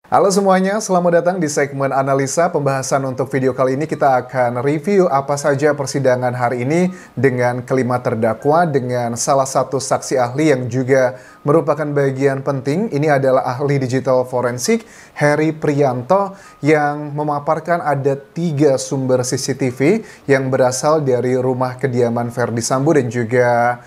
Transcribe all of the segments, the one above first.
Halo semuanya, selamat datang di segmen analisa. Pembahasan untuk video kali ini kita akan review apa saja persidangan hari ini dengan kelima terdakwa dengan salah satu saksi ahli yang juga merupakan bagian penting. Ini adalah ahli digital forensik Heri Prianto yang memaparkan ada 3 sumber CCTV yang berasal dari rumah kediaman Verdi Sambo dan juga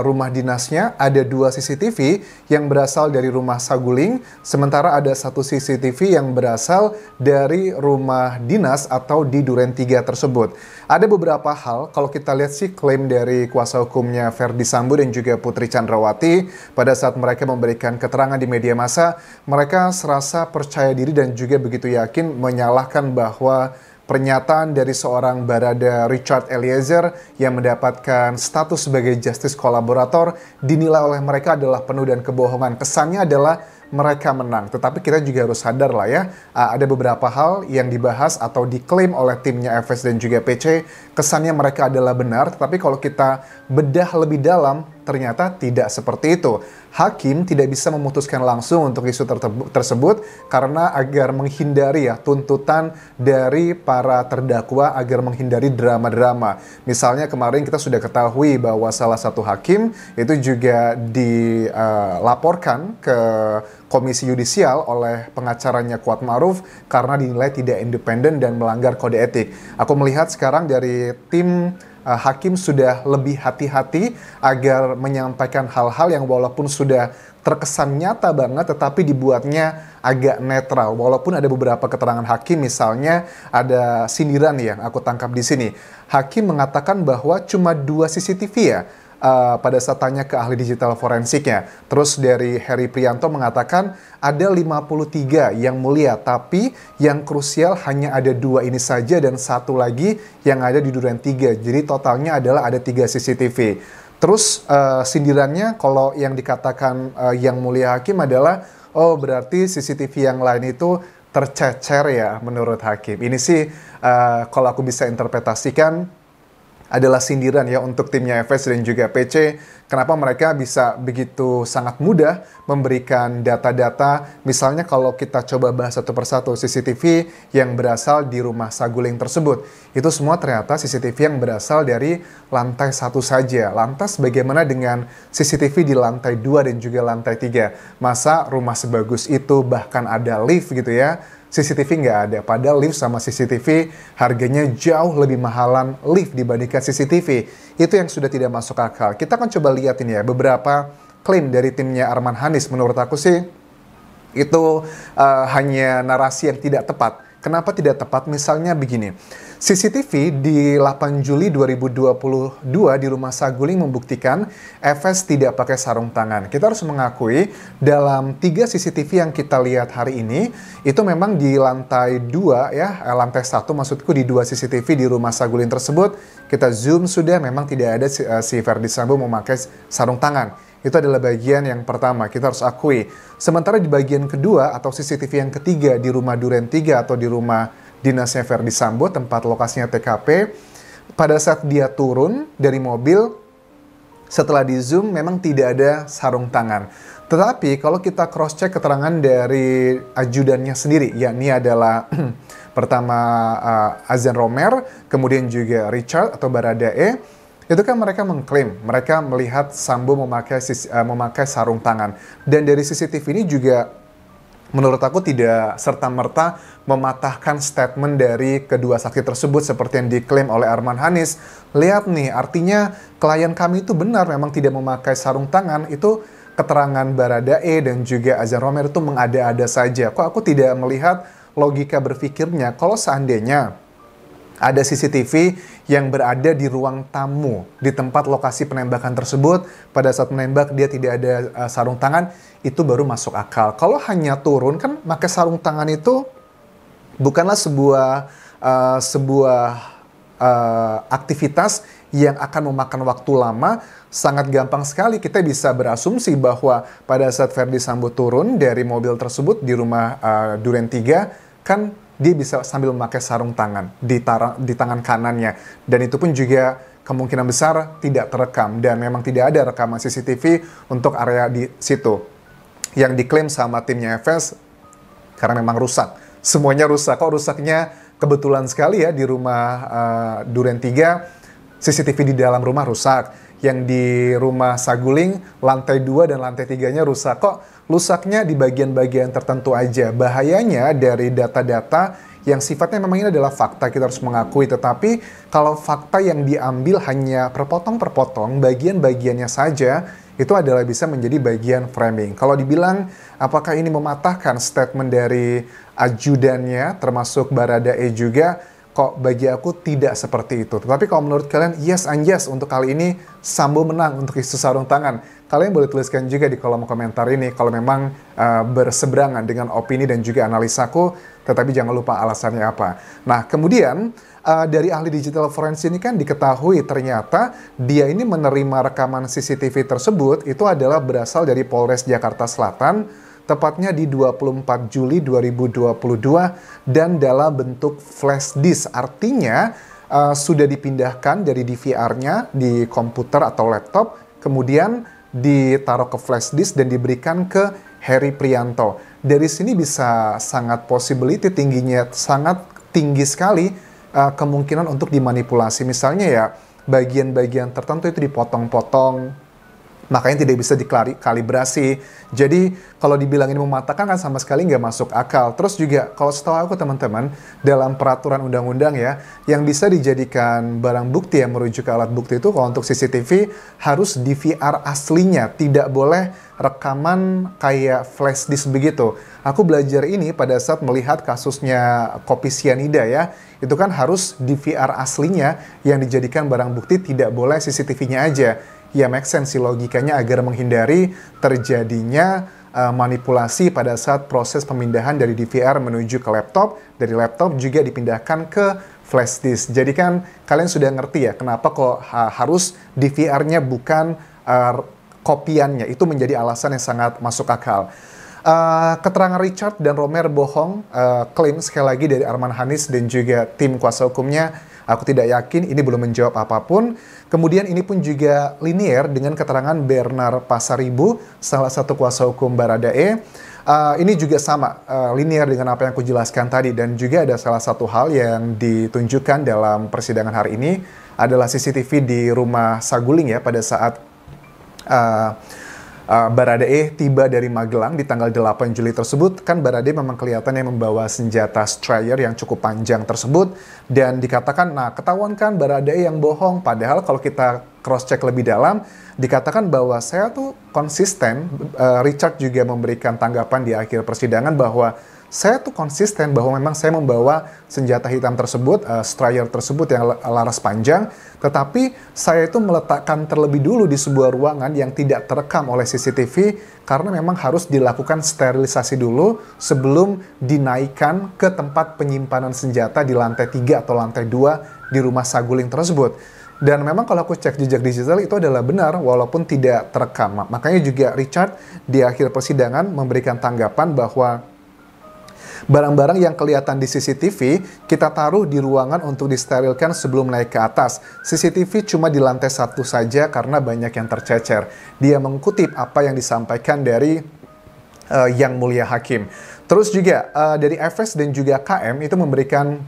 rumah dinasnya. Ada 2 CCTV yang berasal dari rumah Saguling, sementara ada 1 CCTV yang berasal dari rumah dinas atau di Duren 3 tersebut. Ada beberapa hal, kalau kita lihat sih klaim dari kuasa hukumnya Verdi Sambo dan juga Putri Chandrawati pada saat mereka memberikan keterangan di media massa, mereka serasa percaya diri dan juga begitu yakin menyalahkan bahwa pernyataan dari seorang Barada Richard Eliezer yang mendapatkan status sebagai justice kolaborator dinilai oleh mereka adalah penuh dan kebohongan. Kesannya adalah mereka menang, tetapi kita juga harus sadar lah ya, ada beberapa hal yang dibahas atau diklaim oleh timnya FS dan juga PC, kesannya mereka adalah benar, tetapi kalau kita bedah lebih dalam, ternyata tidak seperti itu. Hakim tidak bisa memutuskan langsung untuk isu tersebut karena agar menghindari ya tuntutan dari para terdakwa, agar menghindari drama-drama. Misalnya kemarin kita sudah ketahui bahwa salah satu hakim itu juga dilaporkan ke Komisi Yudisial oleh pengacaranya Kuat Ma'ruf karena dinilai tidak independen dan melanggar kode etik. Aku melihat sekarang dari tim hakim sudah lebih hati-hati agar menyampaikan hal-hal yang walaupun sudah terkesan nyata banget tetapi dibuatnya agak netral. Walaupun ada beberapa keterangan hakim, misalnya ada sindiran yang aku tangkap di sini. Hakim mengatakan bahwa cuma 2 CCTV ya pada saat tanya ke ahli digital forensiknya. Terus dari Heri Prianto mengatakan ada 53 yang mulia, tapi yang krusial hanya ada 2 ini saja dan 1 lagi yang ada di Duren 3. Jadi totalnya adalah ada 3 CCTV. Terus sindirannya kalau yang dikatakan yang mulia hakim adalah, oh berarti CCTV yang lain itu tercecer ya menurut hakim. Ini sih kalau aku bisa interpretasikan adalah sindiran ya untuk timnya FS dan juga PC. Kenapa mereka bisa begitu sangat mudah memberikan data-data. Misalnya kalau kita coba bahas satu persatu CCTV yang berasal di rumah Saguling tersebut. Itu semua ternyata CCTV yang berasal dari lantai 1 saja. Lantas bagaimana dengan CCTV di lantai 2 dan juga lantai 3? Masa rumah sebagus itu bahkan ada lift gitu ya? CCTV nggak ada, padahal lift sama CCTV harganya jauh lebih mahalan lift dibandingkan CCTV. Itu yang sudah tidak masuk akal. Kita akan coba lihat ini ya, beberapa klaim dari timnya Arman Hanis. Menurut aku sih, itu hanya narasi yang tidak tepat. Kenapa tidak tepat? Misalnya begini, CCTV di 8 Juli 2022 di rumah Saguling membuktikan FS tidak pakai sarung tangan. Kita harus mengakui dalam 3 CCTV yang kita lihat hari ini, itu memang di lantai 2 ya, lantai 1 maksudku di 2 CCTV di rumah Saguling tersebut, kita zoom sudah memang tidak ada si Verdi Sambo memakai sarung tangan. Itu adalah bagian yang pertama, kita harus akui. Sementara di bagian kedua atau CCTV yang ketiga di rumah Duren 3 atau di rumah dinasnya Verdi Sambo, tempat lokasinya TKP, pada saat dia turun dari mobil, setelah di zoom memang tidak ada sarung tangan. Tetapi kalau kita cross check keterangan dari ajudannya sendiri, yakni adalah pertama Azan Romer, kemudian juga Richard atau Baradae, itu kan mereka mengklaim, mereka melihat Sambo memakai sarung tangan. Dan dari CCTV ini juga menurut aku tidak serta-merta mematahkan statement dari kedua saksi tersebut seperti yang diklaim oleh Arman Hanis. Lihat nih, artinya klien kami itu benar memang tidak memakai sarung tangan. Itu keterangan Baradae dan juga Azan Romer itu mengada-ada saja. Kok aku tidak melihat logika berpikirnya kalau seandainya ada CCTV yang berada di ruang tamu di tempat lokasi penembakan tersebut, pada saat menembak dia tidak ada sarung tangan, itu baru masuk akal. Kalau hanya turun kan pakai sarung tangan itu bukanlah sebuah aktivitas yang akan memakan waktu lama. Sangat gampang sekali kita bisa berasumsi bahwa pada saat Verdi Sambo turun dari mobil tersebut di rumah Duren 3 kan dia bisa sambil memakai sarung tangan di tangan kanannya. Dan itu pun juga kemungkinan besar tidak terekam. Dan memang tidak ada rekaman CCTV untuk area di situ. Yang diklaim sama timnya FS karena memang rusak. Semuanya rusak. Kok rusaknya kebetulan sekali ya di rumah Duren 3, CCTV di dalam rumah rusak. Yang di rumah Saguling, lantai 2 dan lantai 3-nya rusak. Kok rusaknya di bagian-bagian tertentu aja? Bahayanya dari data-data yang sifatnya memang ini adalah fakta, kita harus mengakui. Tetapi kalau fakta yang diambil hanya perpotong-perpotong, bagian-bagiannya saja, itu adalah bisa menjadi bagian framing. Kalau dibilang apakah ini mematahkan statement dari ajudannya, termasuk Baradae juga, kok bagi aku tidak seperti itu. Tetapi kalau menurut kalian, yes and yes, untuk kali ini Sambo menang untuk isu sarung tangan. Kalian boleh tuliskan juga di kolom komentar ini kalau memang berseberangan dengan opini dan juga analisaku, tetapi jangan lupa alasannya apa. Nah, kemudian dari ahli digital forensik ini kan diketahui ternyata dia ini menerima rekaman CCTV tersebut itu adalah berasal dari Polres Jakarta Selatan, tepatnya di 24 Juli 2022 dan dalam bentuk flash disk. Artinya sudah dipindahkan dari DVR-nya di komputer atau laptop, kemudian ditaruh ke flash disk dan diberikan ke Heri Prianto. Dari sini bisa sangat possibility tingginya, sangat tinggi sekali kemungkinan untuk dimanipulasi. Misalnya ya, bagian-bagian tertentu itu dipotong-potong, makanya tidak bisa dikalibrasi. Jadi kalau dibilang ini mematahkan kan sama sekali nggak masuk akal. Terus juga kalau setahu aku teman-teman, dalam peraturan undang-undang ya, yang bisa dijadikan barang bukti yang merujuk ke alat bukti itu kalau untuk CCTV harus DVR aslinya, tidak boleh rekaman kayak flash disk begitu. Aku belajar ini pada saat melihat kasusnya kopi sianida ya, itu kan harus DVR aslinya yang dijadikan barang bukti, tidak boleh CCTV-nya aja. Ya make sense sih logikanya agar menghindari terjadinya manipulasi pada saat proses pemindahan dari DVR menuju ke laptop, dari laptop juga dipindahkan ke flash disk. Jadi kan kalian sudah ngerti ya kenapa kok harus DVR-nya bukan kopiannya. Itu menjadi alasan yang sangat masuk akal. Keterangan Richard dan Romer bohong, klaim sekali lagi dari Arman Hanis dan juga tim kuasa hukumnya, aku tidak yakin, ini belum menjawab apapun. Kemudian ini pun juga linear dengan keterangan Bernard Pasaribu, salah satu kuasa hukum Baradae. Ini juga sama, linear dengan apa yang aku jelaskan tadi. Dan juga ada salah satu hal yang ditunjukkan dalam persidangan hari ini, adalah CCTV di rumah Saguling ya, pada saat Baradae tiba dari Magelang di tanggal 8 Juli tersebut. Kan Baradae memang kelihatannya membawa senjata Stryker yang cukup panjang tersebut, dan dikatakan, nah ketahuan kan Baradae yang bohong, padahal kalau kita cross check lebih dalam dikatakan bahwa saya tuh konsisten. Richard juga memberikan tanggapan di akhir persidangan bahwa saya tuh konsisten bahwa memang saya membawa senjata hitam tersebut, Stryker tersebut yang laras panjang, tetapi saya itu meletakkan terlebih dulu di sebuah ruangan yang tidak terekam oleh CCTV karena memang harus dilakukan sterilisasi dulu sebelum dinaikkan ke tempat penyimpanan senjata di lantai 3 atau lantai 2 di rumah Saguling tersebut. Dan memang kalau aku cek jejak digital itu adalah benar walaupun tidak terekam. Makanya juga Richard di akhir persidangan memberikan tanggapan bahwa barang-barang yang kelihatan di CCTV kita taruh di ruangan untuk disterilkan sebelum naik ke atas. CCTV cuma di lantai 1 saja karena banyak yang tercecer. Dia mengutip apa yang disampaikan dari Yang Mulia Hakim. Terus juga dari FS dan juga KM itu memberikan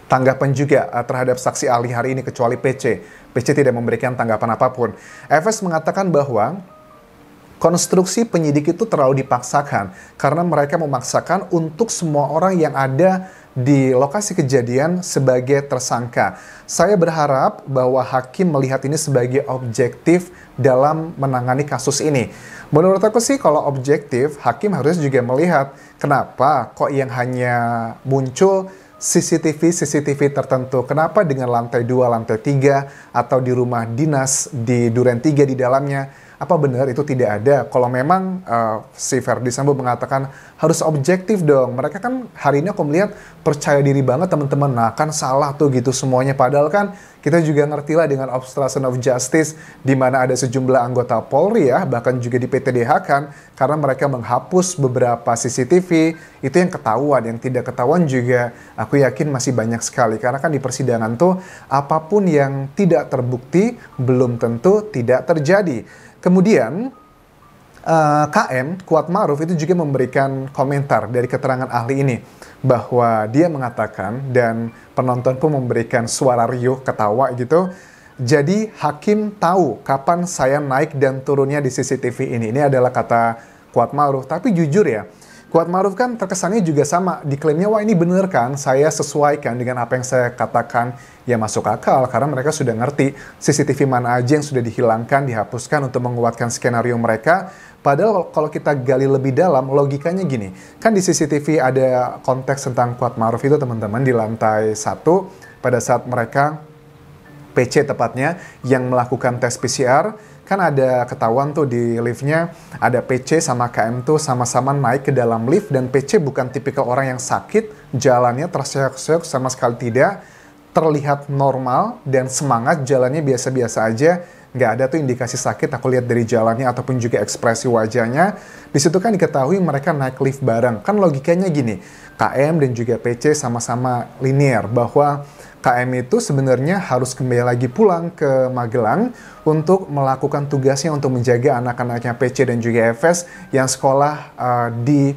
tanggapan juga terhadap saksi ahli hari ini, kecuali PC. PC tidak memberikan tanggapan apapun. FS mengatakan bahwa konstruksi penyidik itu terlalu dipaksakan karena mereka memaksakan untuk semua orang yang ada di lokasi kejadian sebagai tersangka. Saya berharap bahwa hakim melihat ini sebagai objektif dalam menangani kasus ini. Menurut aku sih kalau objektif, hakim harus juga melihat kenapa kok yang hanya muncul CCTV tertentu. Kenapa dengan lantai 2, lantai 3 atau di rumah dinas di Duren 3 di dalamnya? Apa benar itu tidak ada? Kalau memang si Verdi Sambo mengatakan harus objektif dong. Mereka kan hari ini aku melihat percaya diri banget teman-teman. Nah kan salah tuh gitu semuanya. Padahal kan kita juga ngerti lah dengan obstruction of justice di mana ada sejumlah anggota Polri ya, bahkan juga di PTDH kan, karena mereka menghapus beberapa CCTV. Itu yang ketahuan, yang tidak ketahuan juga aku yakin masih banyak sekali. Karena kan di persidangan tuh apapun yang tidak terbukti belum tentu tidak terjadi. Kemudian KM, Kuatma'ruf itu juga memberikan komentar dari keterangan ahli ini, bahwa dia mengatakan, dan penonton pun memberikan suara riuh ketawa gitu, jadi hakim tahu kapan saya naik dan turunnya di CCTV ini. Ini adalah kata Kuatma'ruf. Tapi jujur ya, Kuatma'ruf kan terkesannya juga sama. Diklaimnya, wah ini bener kan, saya sesuaikan dengan apa yang saya katakan. Ya masuk akal, karena mereka sudah ngerti CCTV mana aja yang sudah dihilangkan, dihapuskan untuk menguatkan skenario mereka. Padahal kalau kita gali lebih dalam, logikanya gini. Kan di CCTV ada konteks tentang Kuatma'ruf itu teman-teman, di lantai 1, pada saat mereka, PC tepatnya, yang melakukan tes PCR, kan ada ketahuan tuh di liftnya, ada PC sama KM tuh sama-sama naik ke dalam lift, dan PC bukan tipikal orang yang sakit, jalannya terseok-seok sama sekali tidak, terlihat normal dan semangat, jalannya biasa-biasa aja, nggak ada tuh indikasi sakit, aku lihat dari jalannya ataupun juga ekspresi wajahnya. Di situ kan diketahui mereka naik lift bareng. Kan logikanya gini, KM dan juga PC sama-sama linear, bahwa KM itu sebenarnya harus kembali lagi pulang ke Magelang untuk melakukan tugasnya untuk menjaga anak-anaknya PC dan juga FS yang sekolah di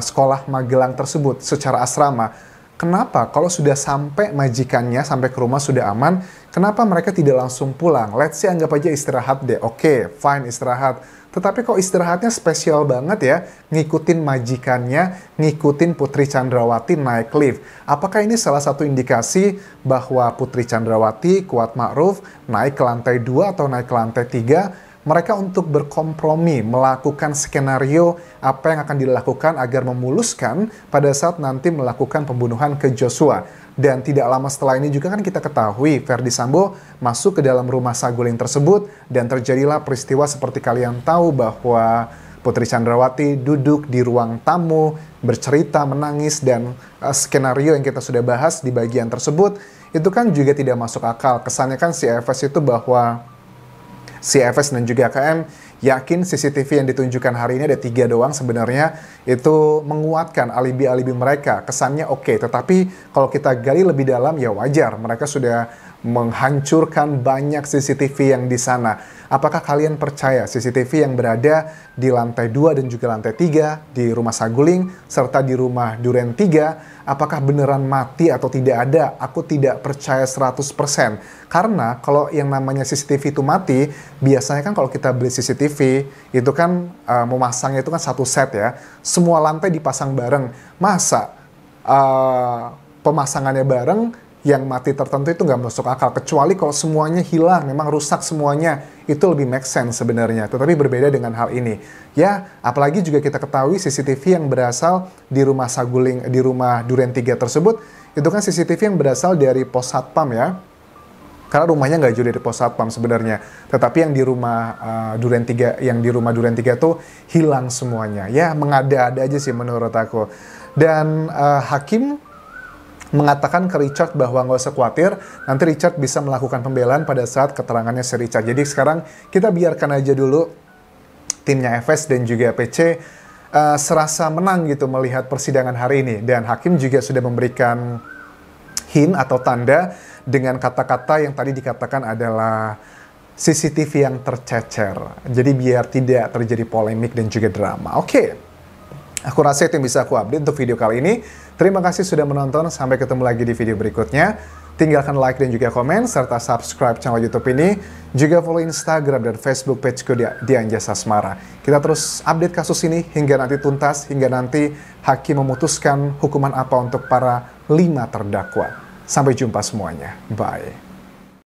sekolah Magelang tersebut secara asrama. Kenapa kalau sudah sampai majikannya, sampai ke rumah sudah aman, kenapa mereka tidak langsung pulang? Let's say anggap aja istirahat deh. Oke, fine istirahat. Tetapi kok istirahatnya spesial banget ya, ngikutin majikannya, ngikutin Putri Chandrawati naik lift. Apakah ini salah satu indikasi bahwa Putri Chandrawati, Kuatma'ruf naik ke lantai 2 atau naik ke lantai 3? Mereka untuk berkompromi, melakukan skenario apa yang akan dilakukan agar memuluskan pada saat nanti melakukan pembunuhan ke Joshua. Dan tidak lama setelah ini juga kan kita ketahui Verdi Sambo masuk ke dalam rumah saguling tersebut, dan terjadilah peristiwa seperti kalian tahu bahwa Putri Chandrawati duduk di ruang tamu, bercerita, menangis, dan skenario yang kita sudah bahas di bagian tersebut, itu kan juga tidak masuk akal. Kesannya kan si FS itu bahwa si FS dan juga KM yakin CCTV yang ditunjukkan hari ini ada 3 doang sebenarnya, itu menguatkan alibi-alibi mereka. Kesannya oke, tetapi kalau kita gali lebih dalam ya wajar, mereka sudah menghancurkan banyak CCTV yang di sana. Apakah kalian percaya CCTV yang berada di lantai 2 dan juga lantai 3 di rumah Saguling serta di rumah Duren 3, apakah beneran mati atau tidak ada? Aku tidak percaya 100%. Karena kalau yang namanya CCTV itu mati, biasanya kan kalau kita beli CCTV, itu kan memasangnya itu kan satu set ya. Semua lantai dipasang bareng. Masa pemasangannya bareng, yang mati tertentu itu nggak masuk akal. Kecuali kalau semuanya hilang, memang rusak semuanya, itu lebih make sense sebenarnya. Tetapi berbeda dengan hal ini. Ya, apalagi juga kita ketahui CCTV yang berasal di rumah Saguling, di rumah Duren 3 tersebut, itu kan CCTV yang berasal dari pos satpam ya. Karena rumahnya nggak jauh dari pos satpam sebenarnya. Tetapi yang di rumah Duren 3, yang di rumah Duren 3 tuh hilang semuanya. Ya, mengada-ada aja sih menurut aku. Dan hakim mengatakan ke Richard bahwa nggak usah khawatir, nanti Richard bisa melakukan pembelaan pada saat keterangannya si Richard. Jadi sekarang kita biarkan aja dulu timnya FS dan juga PC serasa menang gitu melihat persidangan hari ini. Dan hakim juga sudah memberikan hint atau tanda dengan kata-kata yang tadi dikatakan adalah CCTV yang tercecer. Jadi biar tidak terjadi polemik dan juga drama. Oke. Aku rasa itu yang bisa aku update untuk video kali ini. Terima kasih sudah menonton, sampai ketemu lagi di video berikutnya. Tinggalkan like dan juga komen, serta subscribe channel YouTube ini. Juga follow Instagram dan Facebook pageku Dian Jasa Asmara. Kita terus update kasus ini hingga nanti tuntas, hingga nanti hakim memutuskan hukuman apa untuk para 5 terdakwa. Sampai jumpa semuanya. Bye.